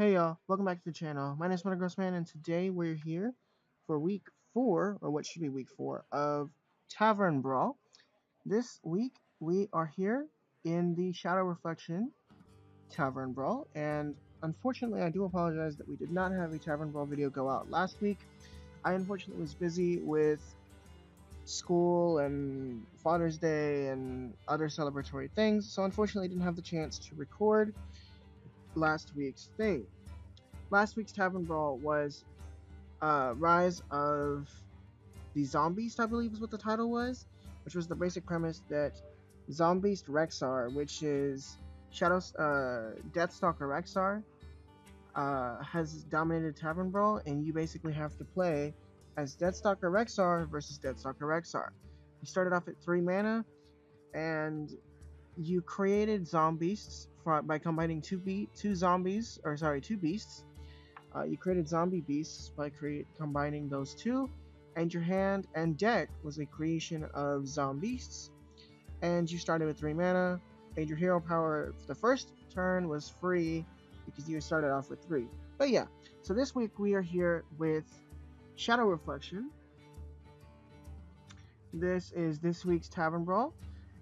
Hey y'all, welcome back to the channel. My name is Grossman, and today we're here for week 4, or what should be week 4, of Tavern Brawl. This week we are here in the Shadow Reflection Tavern Brawl, and unfortunately I do apologize that we did not have a Tavern Brawl video go out last week. I unfortunately was busy with school and Father's Day and other celebratory things, so unfortunately I didn't have the chance to record last week's thing. Last week's Tavern Brawl was Rise of the Zombies, I believe is what the title was, which was the basic premise that Zombies Rexar, which is Deathstalker Rexar, has dominated Tavern Brawl, and you basically have to play as Deathstalker Rexar versus Deathstalker Rexar. You started off at 3 mana, and you created Zombeasts by combining two beasts. You created zombie beasts by combining those two, and your hand and deck was a creation of zombies. And you started with 3 mana, and your hero power for the first turn was free because you started off with 3. But yeah, so this week we are here with Shadow Reflection. This is this week's Tavern Brawl,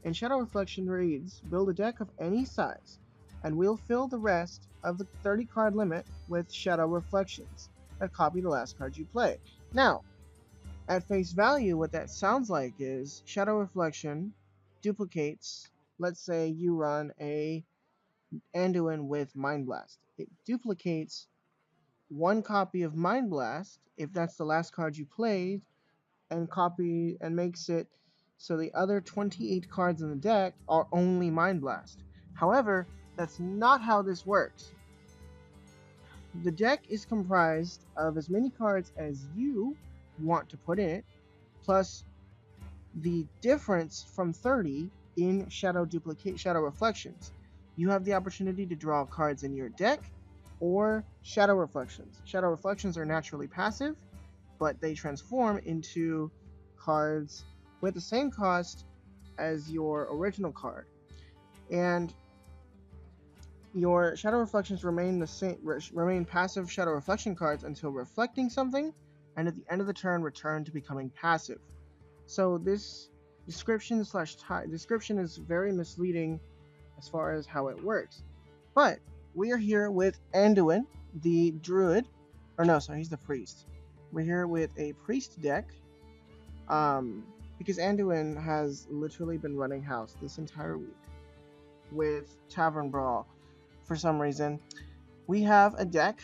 and Shadow Reflection reads, build a deck of any size, and we'll fill the rest of the 30 card limit with Shadow Reflections that copy the last card you play. Now, at face value, what that sounds like is Shadow Reflection duplicates, let's say you run a Anduin with Mind Blast. It duplicates one copy of Mind Blast, if that's the last card you played, and makes it so the other 28 cards in the deck are only Mind Blast. However, that's not how this works. The deck is comprised of as many cards as you want to put in it, plus the difference from 30 in Shadow Reflections. You have the opportunity to draw cards in your deck or Shadow Reflections. Shadow Reflections are naturally passive, but they transform into cards with the same cost as your original card. And your Shadow Reflections remain passive Shadow Reflection cards until reflecting something, and at the end of the turn return to becoming passive. So this description is very misleading as far as how it works. But we are here with Anduin, the druid, he's the priest. We're here with a priest deck, because Anduin has literally been running house this entire week with Tavern Brawl. For some reason, we have a deck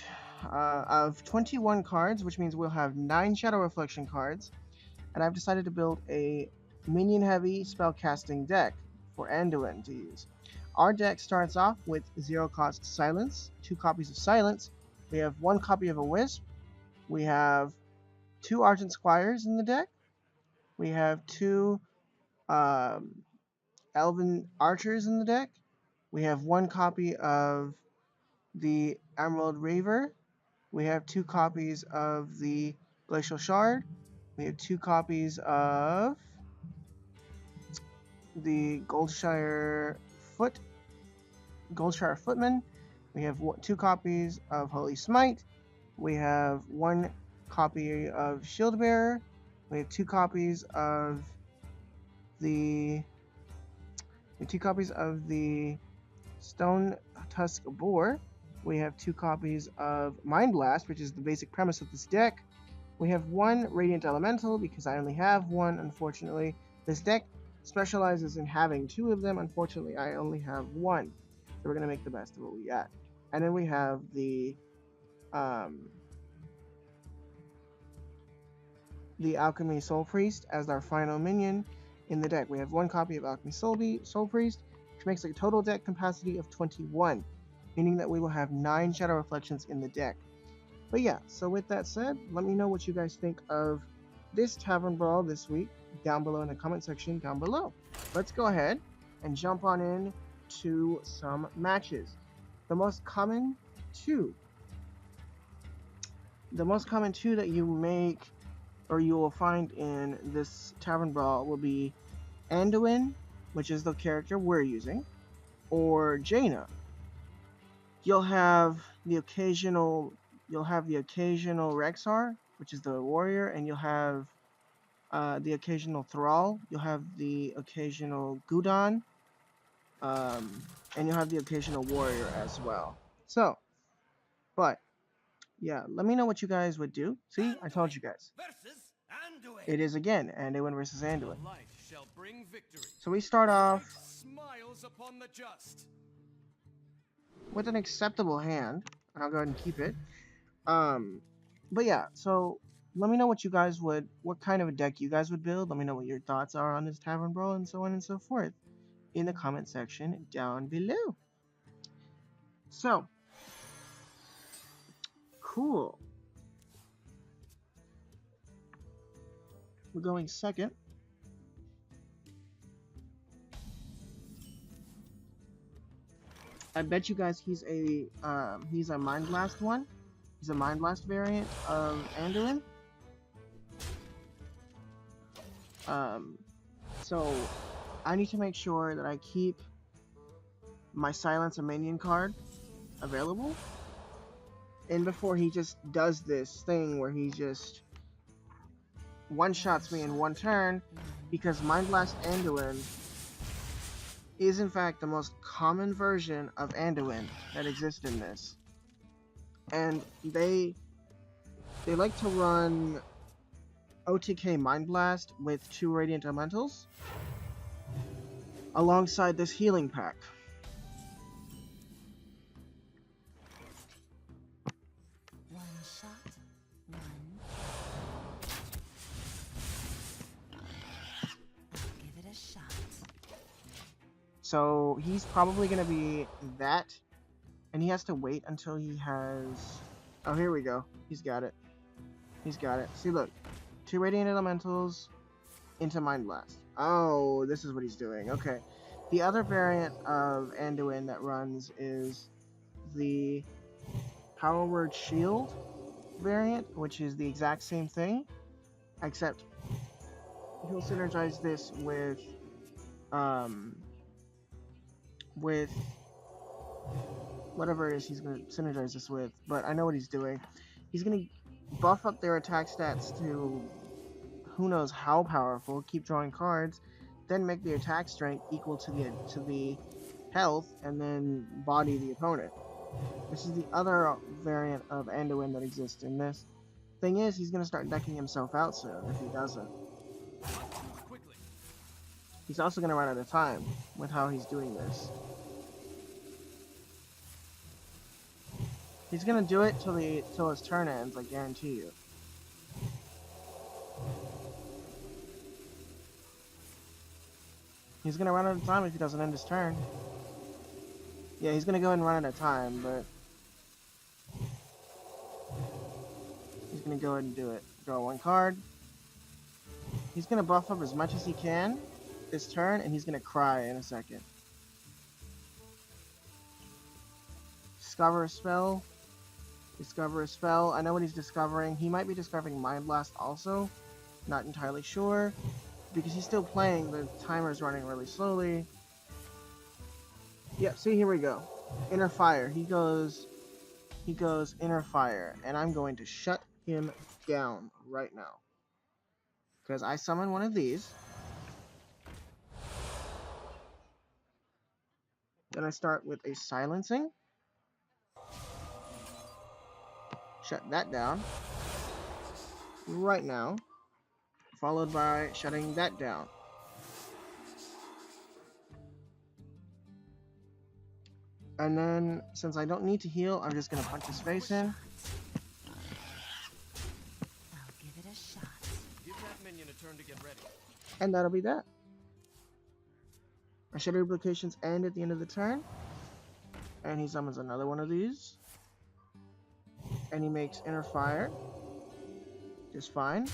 of 21 cards, which means we'll have 9 Shadow Reflection cards, and I've decided to build a minion-heavy spellcasting deck for Anduin to use. Our deck starts off with 0-cost Silence, 2 copies of Silence. We have 1 copy of a Wisp. We have 2 Argent Squires in the deck. We have 2 Elven Archers in the deck. We have 1 copy of the Emerald Raver. We have 2 copies of the Glacial Shard. We have 2 copies of the Goldshire Footman. We have 2 copies of Holy Smite. We have 1 copy of Shieldbearer. We have 2 copies of the Stone Tusk Boar. We have 2 copies of Mind Blast, which is the basic premise of this deck. We have 1 Radiant Elemental, because I only have 1, unfortunately. This deck specializes in having 2 of them. Unfortunately, I only have 1. So we're going to make the best of what we got. And then we have the Alchemy Soul Priest as our final minion in the deck. We have 1 copy of Alchemy Soul Priest, which makes a total deck capacity of 21, meaning that we will have 9 Shadow Reflections in the deck. But yeah, so with that said, let me know what you guys think of this Tavern Brawl this week down below in the comment section down below. Let's go ahead and jump on in to some matches. The most common two that you make or you will find in this Tavern Brawl will be Anduin, which is the character we're using, or Jaina. You'll have the occasional Rexar, which is the warrior, and you'll have the occasional Thrall. You'll have the occasional Gudon, and you'll have the occasional warrior as well. So, but yeah, let me know what you guys would do. See, I told you guys. It is again Anduin versus Anduin. So we start off with an acceptable hand, and I'll go ahead and keep it. But yeah, so let me know what kind of a deck you guys would build. Let me know what your thoughts are on this Tavern Brawl and so on and so forth in the comment section down below. So, cool. We're going second. I bet you guys he's a Mind Blast one. He's a Mind Blast variant of Anduin. So I need to make sure that I keep my Silence a Minion card available. And before he just does this thing where he just one-shots me in one turn, because Mind Blast Anduin is in fact the most common version of Anduin that exists in this. And they like to run OTK Mind Blast with 2 Radiant Elementals alongside this healing pack. One shot, one. I'll give it a shot. So he's probably going to be that, and he has to wait until he has... Oh, here we go. He's got it. He's got it. See, look. 2 Radiant Elementals into Mind Blast. Oh, this is what he's doing. Okay. The other variant of Anduin that runs is the Power Word Shield variant, which is the exact same thing, except he'll synergize this with whatever it is he's going to synergize this with, but I know what he's doing. He's going to buff up their attack stats to who knows how powerful, keep drawing cards, then make the attack strength equal to the health, and then body the opponent. This is the other variant of Anduin that exists in this. Thing is, he's going to start decking himself out soon if he doesn't. He's also going to run out of time with how he's doing this. He's going to do it till his turn ends, I guarantee you. He's going to run out of time if he doesn't end his turn. Yeah, he's going to go ahead and run out of time, but he's going to go ahead and do it. Draw 1 card. He's going to buff up as much as he can this turn, and he's going to cry in a second. Discover a spell. Discover a spell. I know what he's discovering. He might be discovering Mind Blast also. Not entirely sure. Because he's still playing, the timer's running really slowly. Yep, see, here we go. Inner Fire. He goes Inner Fire. And I'm going to shut him down right now. Because I summon one of these. Then I start with a Silencing. Shut that down. Right now. Followed by shutting that down. And then, since I don't need to heal, I'm just going to punch his face in. I'll give it a shot. Give that minion a turn to get ready. And that'll be that. My Shadow Replications end at the end of the turn. And he summons another one of these. And he makes Inner Fire. Just fine.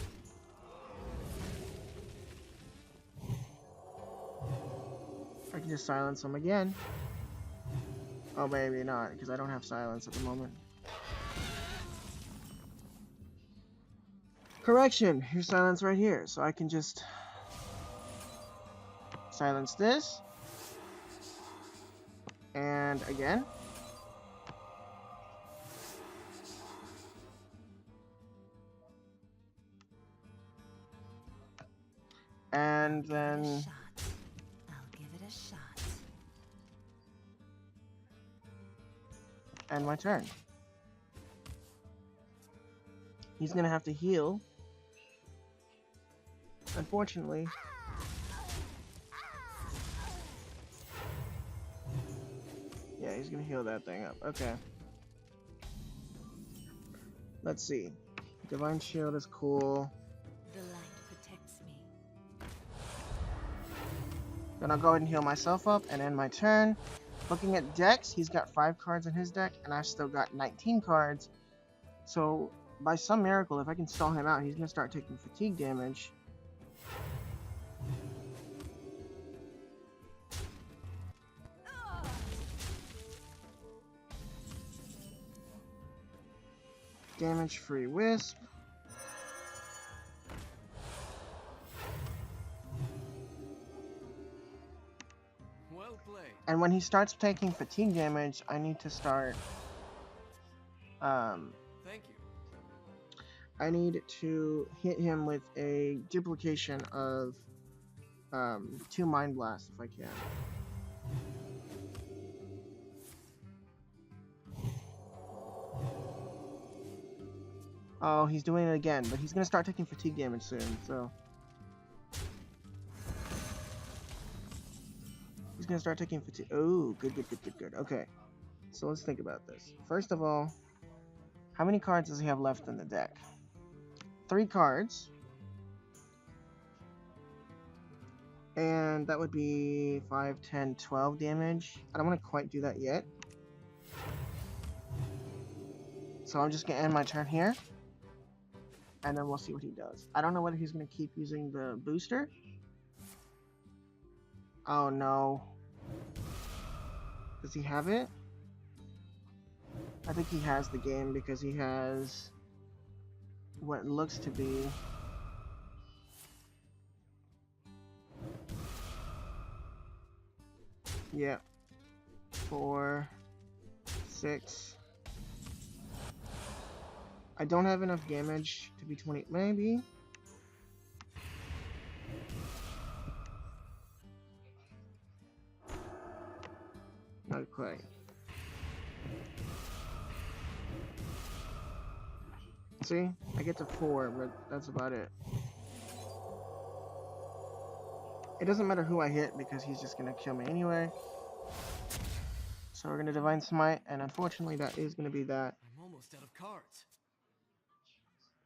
I can just silence him again. Oh, maybe not, because I don't have silence at the moment. Correction! Here's silence right here, so I can just silence this. And again. And Give it a then shot. I'll give it a shot. end my turn. He's gonna have to heal. Unfortunately. Yeah, he's gonna heal that thing up. Okay. Let's see. Divine Shield is cool. The light protects me. Then I'll go ahead and heal myself up and end my turn. Looking at decks, he's got 5 cards in his deck, and I've still got 19 cards. So, by some miracle, if I can stall him out, he's gonna start taking fatigue damage. Damage-free Wisp. Well played. And when he starts taking fatigue damage, I need to start... Thank you. I need to hit him with a duplication of 2 Mind Blasts if I can. Oh, he's doing it again, but he's gonna start taking fatigue damage soon, so... He's gonna start taking fatigue. Oh, good. Okay, so let's think about this. First of all, how many cards does he have left in the deck? 3 cards. And that would be 5, 10, 12 damage. I don't want to quite do that yet. So I'm just gonna end my turn here. And then we'll see what he does. I don't know whether he's gonna keep using the booster. Oh no. Does he have it? I think he has the game because he has what looks to be yeah, 4, 6. I don't have enough damage to be 20, maybe. Not quite. See? I get to 4, but that's about it. It doesn't matter who I hit because he's just gonna kill me anyway. So we're gonna Divine Smite, and unfortunately that is gonna be that. I'm almost out of cards.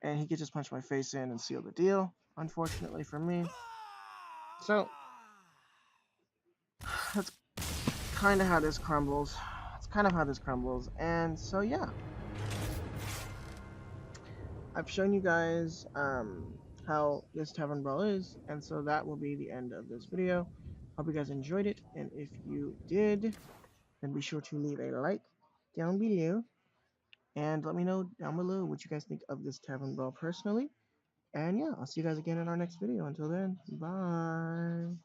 And he could just punch my face in and seal the deal, unfortunately for me. So, that's kind of how this crumbles. And so, yeah. I've shown you guys how this Tavern Brawl is, and so that will be the end of this video. Hope you guys enjoyed it, and if you did, then be sure to leave a like down below. And let me know down below what you guys think of this Tavern Brawl personally. And yeah, I'll see you guys again in our next video. Until then, bye.